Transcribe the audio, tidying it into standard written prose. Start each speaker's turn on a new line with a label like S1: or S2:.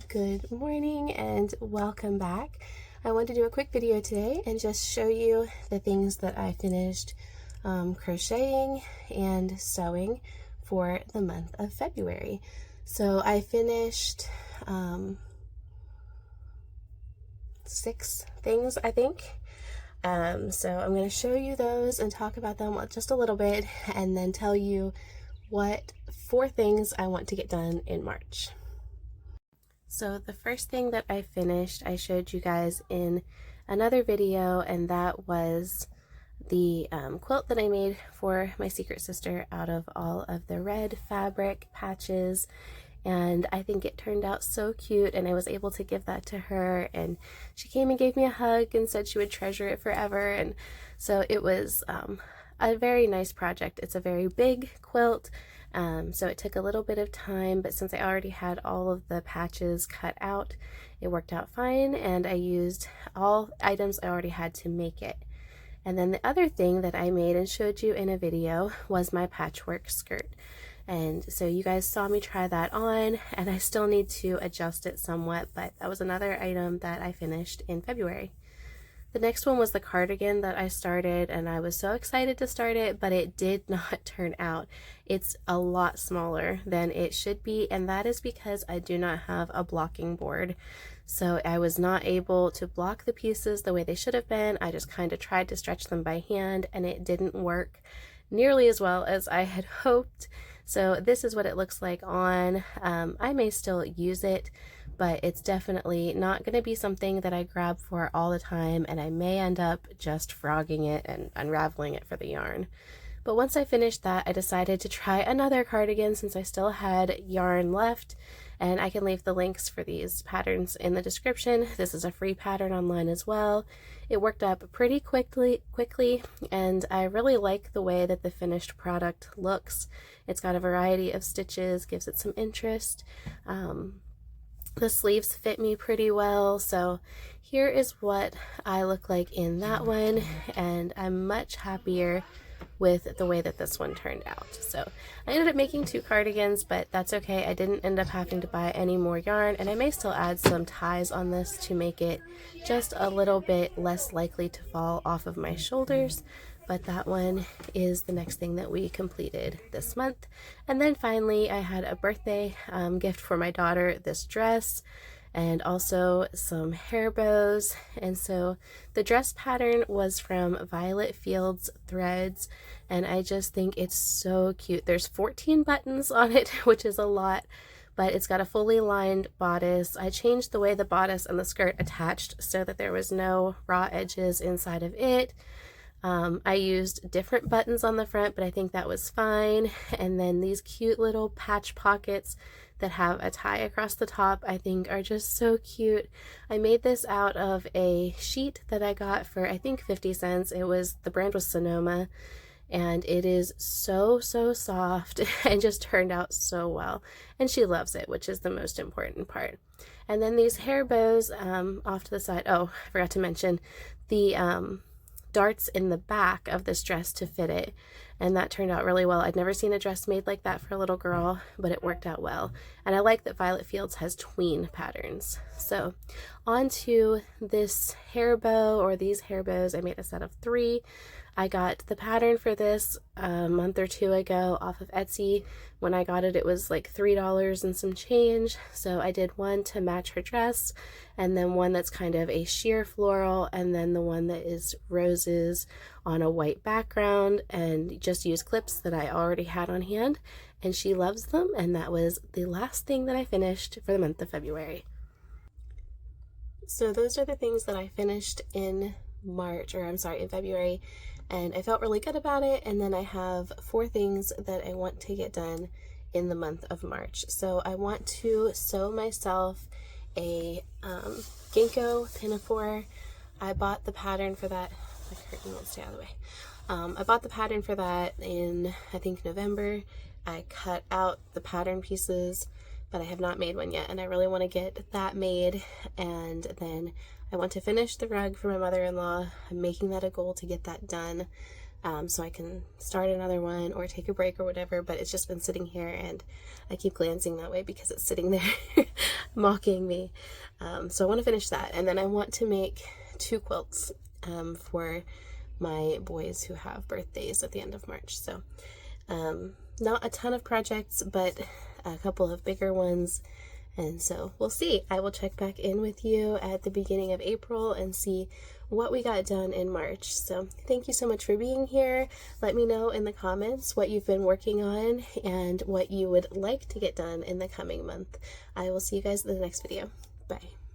S1: Good morning and welcome back. I want to do a quick video today and just show you the things that I finished crocheting and sewing for the month of February. So I finished 6 things, I think. So I'm going to show you those and talk about them just a little bit and then tell you what 4 things I want to get done in March. So the first thing that I finished, I showed you guys in another video, and that was the quilt that I made for my secret sister out of all of the red fabric patches. And I think it turned out so cute, and I was able to give that to her, and she came and gave me a hug and said she would treasure it forever. And so it was a very nice project. It's a very big quilt, so it took a little bit of time, but since I already had all of the patches cut out, it worked out fine, and I used all items I already had to make it. And then the other thing that I made and showed you in a video was my patchwork skirt. And so you guys saw me try that on, and I still need to adjust it somewhat, but that was another item that I finished in February. The next one was the cardigan that I started, and I was so excited to start it, but it did not turn out. It's a lot smaller than it should be, and that is because I do not have a blocking board. So I was not able to block the pieces the way they should have been. I just kind of tried to stretch them by hand, and it didn't work nearly as well as I had hoped. So this is what it looks like on. I may still use it, but it's definitely not going to be something that I grab for all the time, and I may end up just frogging it and unraveling it for the yarn. But once I finished that, I decided to try another cardigan since I still had yarn left, and I can leave the links for these patterns in the description. This is a free pattern online as well. It worked up pretty quickly, and I really like the way that the finished product looks. It's got a variety of stitches, gives it some interest. The sleeves fit me pretty well, so here is what I look like in that one, and I'm much happier with the way that this one turned out. So I ended up making 2 cardigans, but that's okay. I didn't end up having to buy any more yarn, and I may still add some ties on this to make it just a little bit less likely to fall off of my shoulders. But that one is the next thing that we completed this month. And then finally, I had a birthday gift for my daughter, this dress, and also some hair bows. And so the dress pattern was from Violet Fields Threads, and I just think it's so cute. There's 14 buttons on it, which is a lot, but it's got a fully lined bodice. I changed the way the bodice and the skirt attached so that there was no raw edges inside of it. I used different buttons on the front, but I think that was fine. And then these cute little patch pockets that have a tie across the top, I think are just so cute. I made this out of a sheet that I got for I think 50 cents. The brand was Sonoma, and it is so soft and just turned out so well. And she loves it, which is the most important part. And then these hair bows off to the side. Oh, I forgot to mention the darts in the back of this dress to fit it, and that turned out really well. I'd never seen a dress made like that for a little girl, but it worked out well. And I like that Violet Fields has tween patterns. So on to this hair bow, or these hair bows. I made a set of 3. I got the pattern for this a month or 2 ago off of Etsy. When I got it, it was like $3 and some change. So I did one to match her dress, and then one that's kind of a sheer floral, and then the one that is roses on a white background, and just use clips that I already had on hand, and she loves them. And that was the last thing that I finished for the month of February. So those are the things that I finished in February, and I felt really good about it. And then I have 4 things that I want to get done in the month of March. So I want to sew myself a ginkgo pinafore. I bought the pattern for that. My curtain won't stay out of the way. I bought the pattern for that in, I think, November. I cut out the pattern pieces, but I have not made one yet, and I really want to get that made. And then I want to finish the rug for my mother-in-law. I'm making that a goal to get that done so I can start another one or take a break or whatever, but it's just been sitting here and I keep glancing that way because it's sitting there mocking me. So I want to finish that, and then I want to make 2 quilts for my boys who have birthdays at the end of March. So not a ton of projects, but a couple of bigger ones. And so we'll see. I will check back in with you at the beginning of April and see what we got done in March. So thank you so much for being here. Let me know in the comments what you've been working on and what you would like to get done in the coming month. I will see you guys in the next video. Bye.